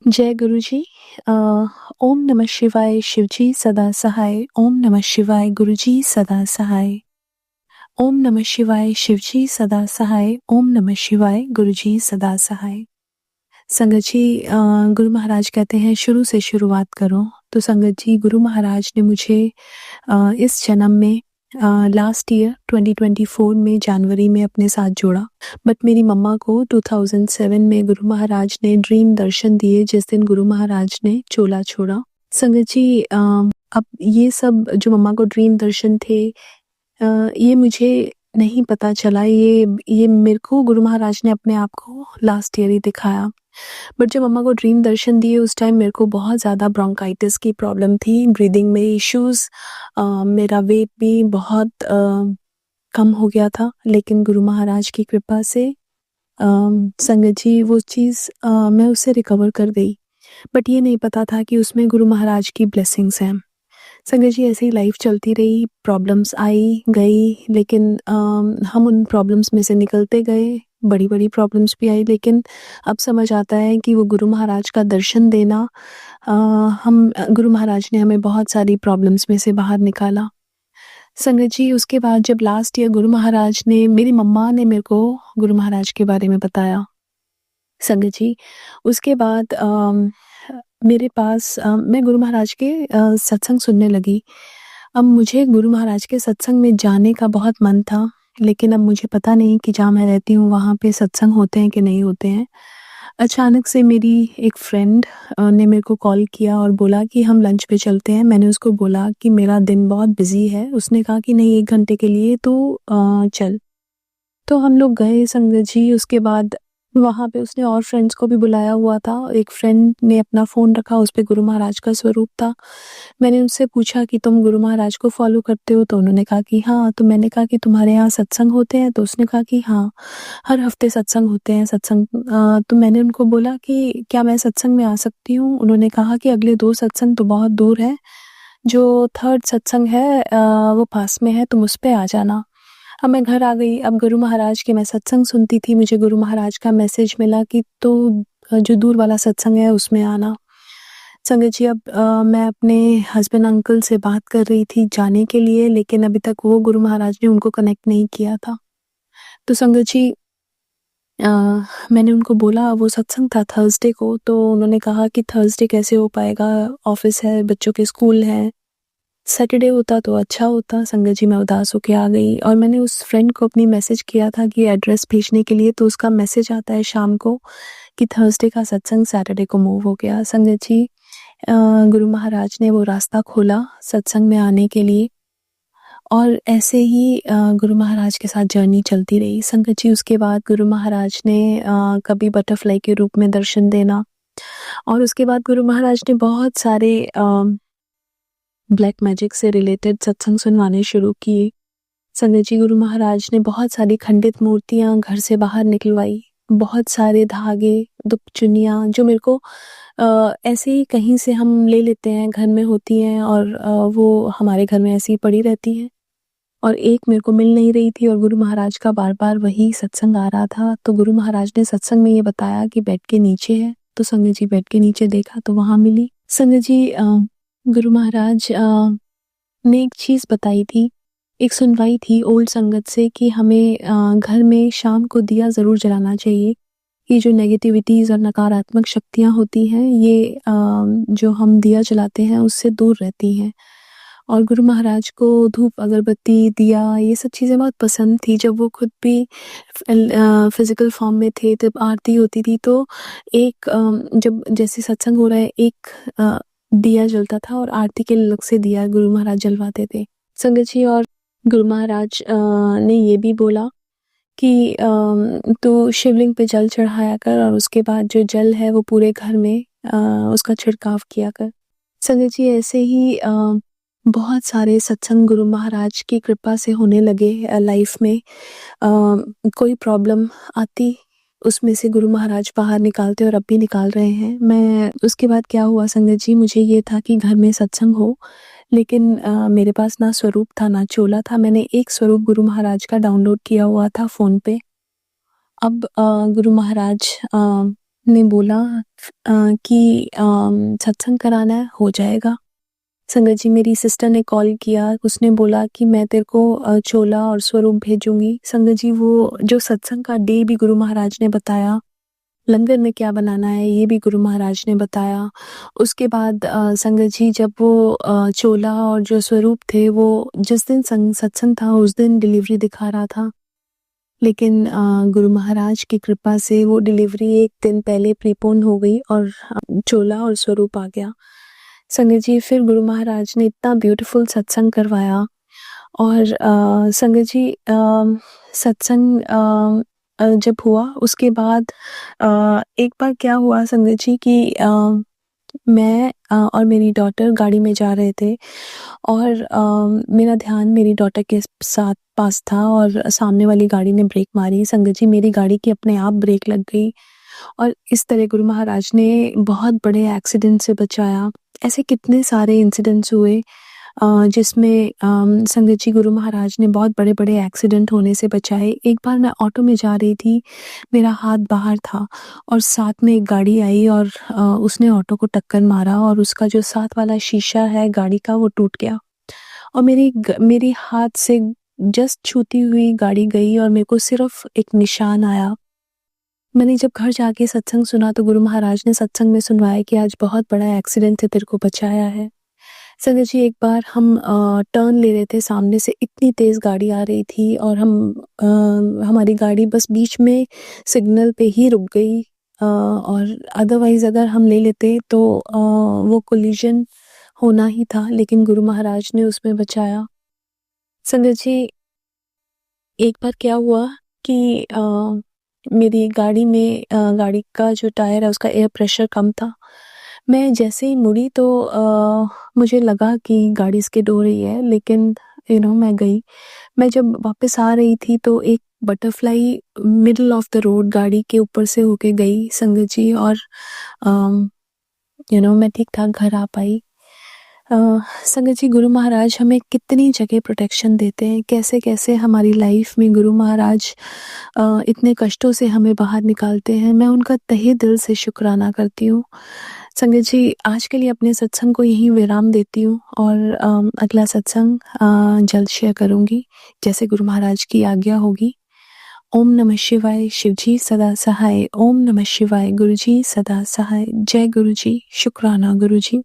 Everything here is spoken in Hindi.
जय गुरु जी। अ, ओम नमः शिवाय शिवजी सदा सहाय। ओम नमः शिवाय गुरुजी सदा सहाय। ओम नमः शिवाय शिवजी सदा सहाय। ओम नमः शिवाय गुरुजी सदा सहाय। संगत जी, गुरु महाराज कहते हैं शुरू से शुरुआत करो। तो संगत जी, गुरु महाराज ने मुझे इस जन्म में लास्ट ईयर 2024 में जनवरी में अपने साथ जोड़ा। बट मेरी मम्मा को 2007 में गुरु महाराज ने ड्रीम दर्शन दिए, जिस दिन गुरु महाराज ने चोला छोड़ा। संगत जी, अब ये सब जो मम्मा को ड्रीम दर्शन थे, ये मुझे नहीं पता चला। ये मेरे को गुरु महाराज ने अपने आप को लास्ट ईयर ही दिखाया। बट जब मम्मा को ड्रीम दर्शन दिए उस टाइम मेरे को बहुत ज़्यादा ब्रोंकाइटिस की प्रॉब्लम थी, ब्रीदिंग में इश्यूज़, मेरा वेट भी बहुत कम हो गया था। लेकिन गुरु महाराज की कृपा से संगत जी वो चीज़ मैं उससे रिकवर कर गई। बट ये नहीं पता था कि उसमें गुरु महाराज की ब्लेसिंग्स हैं। संगत जी, ऐसे ही लाइफ चलती रही, प्रॉब्लम्स आई गई, लेकिन हम उन प्रॉब्लम्स में से निकलते गए। बड़ी-बड़ी प्रॉब्लम्स भी आई, लेकिन अब समझ आता है कि वो गुरु महाराज का दर्शन देना, गुरु महाराज ने हमें बहुत सारी प्रॉब्लम्स में से बाहर निकाला। संगत जी, उसके बाद जब लास्ट ईयर गुरु महाराज ने, मेरी मम्मा ने मेरे को गुरु महाराज के बारे में बताया। संगत जी, उसके बाद मेरे पास मैं गुरु महाराज के सत्संग सुनने लगी। अब मुझे गुरु महाराज के सत्संग में जाने का बहुत मन था, लेकिन अब मुझे पता नहीं कि जहाँ मैं रहती हूँ वहाँ पे सत्संग होते हैं कि नहीं होते हैं। अचानक से मेरी एक फ्रेंड ने मेरे को कॉल किया और बोला कि हम लंच पे चलते हैं। मैंने उसको बोला कि मेरा दिन बहुत बिज़ी है। उसने कहा कि नहीं, 1 घंटे के लिए तो चल। तो हम लोग गए संगत जी। उसके बाद वहाँ पे उसने और फ्रेंड्स को भी बुलाया हुआ था। एक फ्रेंड ने अपना फ़ोन रखा, उस पे गुरु महाराज का स्वरूप था। मैंने उनसे पूछा कि तुम गुरु महाराज को फ़ॉलो करते हो? तो उन्होंने कहा कि हाँ। तो मैंने कहा कि तुम्हारे यहाँ सत्संग होते हैं? तो उसने कहा कि हाँ, हर हफ्ते सत्संग होते हैं। तो मैंने उनको बोला कि क्या मैं सत्संग में आ सकती हूँ? उन्होंने कहा कि अगले 2 सत्संग तो बहुत दूर हैं, जो 3rd सत्संग है वो पास में है, तुम उस पे आ जाना। अब मैं घर आ गई। अब गुरु महाराज के मैं सत्संग सुनती थी। मुझे गुरु महाराज का मैसेज मिला कि तो जो दूर वाला सत्संग है उसमें आना। संगत जी, अब मैं अपने हस्बैंड अंकल से बात कर रही थी जाने के लिए, लेकिन अभी तक वो गुरु महाराज ने उनको कनेक्ट नहीं किया था। तो संगत जी, अ, मैंने उनको बोला, वो सत्संग था थर्सडे को। तो उन्होंने कहा कि थर्सडे कैसे हो पाएगा, ऑफिस है, बच्चों के स्कूल हैं। सैटरडे होता तो अच्छा होता। संगत जी, मैं उदास होके आ गई और मैंने उस फ्रेंड को अपनी मैसेज किया था कि एड्रेस भेजने के लिए, तो उसका मैसेज आता है शाम को कि थर्सडे का सत्संग सैटरडे को मूव हो गया। संगत जी, गुरु महाराज ने वो रास्ता खोला सत्संग में आने के लिए, और ऐसे ही गुरु महाराज के साथ जर्नी चलती रही। संगत जी, उसके बाद गुरु महाराज ने कभी बटरफ्लाई के रूप में दर्शन देना, और उसके बाद गुरु महाराज ने बहुत सारे ब्लैक मैजिक से रिलेटेड सत्संग सुनवाने शुरू किए। संगत जी, गुरु महाराज ने बहुत सारी खंडित मूर्तियाँ घर से बाहर निकलवाई, बहुत सारे धागे, दुख-चुनियाँ जो मेरे को ऐसे ही कहीं से हम ले लेते हैं, घर में होती हैं, और वो हमारे घर में ऐसे ही पड़ी रहती हैं, और एक मेरे को मिल नहीं रही थी, और गुरु महाराज का बार-बार वही सत्संग आ रहा था। तो गुरु महाराज ने सत्संग में ये बताया कि बेड के नीचे है। तो संगत जी, बेड के नीचे देखा तो वहाँ मिली। संगत जी, गुरु महाराज ने एक चीज़ बताई थी, एक सुनवाई थी ओल्ड संगत से कि हमें घर में शाम को दिया ज़रूर जलाना चाहिए। ये जो नेगेटिविटीज़ और नकारात्मक शक्तियाँ होती हैं, ये जो हम दिया जलाते हैं उससे दूर रहती हैं। और गुरु महाराज को धूप, अगरबत्ती, दिया, ये सब चीज़ें बहुत पसंद थी। जब वो खुद भी फ़िज़िकल फ़ॉर्म में थे, तब आरती होती थी, तो एक जब जैसे सत्संग हो रहा है, एक दिया जलता था और आरती के लिए अलग से दिया गुरु महाराज जलवाते थे। संगत जी, और गुरु महाराज ने ये भी बोला कि तू शिवलिंग पे जल चढ़ाया कर, और उसके बाद जो जल है वो पूरे घर में उसका छिड़काव किया कर। संगत जी, ऐसे ही बहुत सारे सत्संग गुरु महाराज की कृपा से होने लगे लाइफ में। कोई प्रॉब्लम आती, उसमें से गुरु महाराज बाहर निकालते, और अब भी निकाल रहे हैं। मैं उसके बाद क्या हुआ संगत जी, मुझे ये था कि घर में सत्संग हो, लेकिन मेरे पास ना स्वरूप था ना चोला था। मैंने एक स्वरूप गुरु महाराज का डाउनलोड किया हुआ था फ़ोन पे। अब गुरु महाराज ने बोला कि सत्संग कराना है, हो जाएगा। संगत जी, मेरी सिस्टर ने कॉल किया, उसने बोला कि मैं तेरे को चोला और स्वरूप भेजूँगी। संगत जी, वो जो सत्संग का डे भी गुरु महाराज ने बताया, लंगर में क्या बनाना है ये भी गुरु महाराज ने बताया। उसके बाद संगत जी, जब वो चोला और जो स्वरूप थे वो जिस दिन सत्संग था उस दिन डिलीवरी दिखा रहा था, लेकिन गुरु महाराज की कृपा से वो डिलीवरी 1 दिन पहले प्रीपोन हो गई और चोला और स्वरूप आ गया। संगत जी, फिर गुरु महाराज ने इतना ब्यूटीफुल सत्संग करवाया और संगत जी, सत्संग जब हुआ उसके बाद एक बार क्या हुआ संगत जी कि मैं और मेरी डॉटर गाड़ी में जा रहे थे और मेरा ध्यान मेरी डॉटर के साथ पास था और सामने वाली गाड़ी ने ब्रेक मारी। संगत जी, मेरी गाड़ी की अपने आप ब्रेक लग गई और इस तरह गुरु महाराज ने बहुत बड़े एक्सीडेंट से बचाया। ऐसे कितने सारे इंसिडेंट्स हुए जिसमें संगत जी, गुरु महाराज ने बहुत बड़े-बड़े एक्सीडेंट होने से बचाए। एक बार मैं ऑटो में जा रही थी, मेरा हाथ बाहर था और साथ में एक गाड़ी आई और उसने ऑटो को टक्कर मारा और उसका जो साथ वाला शीशा है गाड़ी का वो टूट गया और मेरी हाथ से जस्ट छूती हुई गाड़ी गई और मेरे को सिर्फ एक निशान आया। मैंने जब घर जाके सत्संग सुना तो गुरु महाराज ने सत्संग में सुनवाया कि आज बहुत बड़ा एक्सीडेंट से तेरे को बचाया है। संगत जी, एक बार हम टर्न ले रहे थे, सामने से इतनी तेज़ गाड़ी आ रही थी और हमारी गाड़ी बस बीच में सिग्नल पे ही रुक गई और अदरवाइज़ अगर हम ले लेते तो वो कोलिजन होना ही था, लेकिन गुरु महाराज ने उसमें बचाया। संगत जी, एक बार क्या हुआ कि मेरी गाड़ी में गाड़ी का जो टायर है उसका एयर प्रेशर कम था। मैं जैसे ही मुड़ी तो मुझे लगा कि गाड़ी स्किड हो रही है, लेकिन मैं गई। मैं जब वापस आ रही थी तो एक butterfly middle of the road गाड़ी के ऊपर से होके गई संगत जी और मैं ठीक-ठाक घर आ पाई। संगत जी, गुरु महाराज हमें कितनी जगह प्रोटेक्शन देते हैं, कैसे-कैसे हमारी लाइफ में गुरु महाराज इतने कष्टों से हमें बाहर निकालते हैं। मैं उनका तहे दिल से शुक्राना करती हूँ। संगत जी, आज के लिए अपने सत्संग को यहीं विराम देती हूँ और अगला सत्संग जल्द शेयर करूँगी, जैसे गुरु महाराज की आज्ञा होगी। ओम नमः शिवाय, शिवजी सदा सहाय। ओम नमः शिवाय, गुरुजी सदा सहाय। जय गुरुजी, शुक्राना गुरुजी।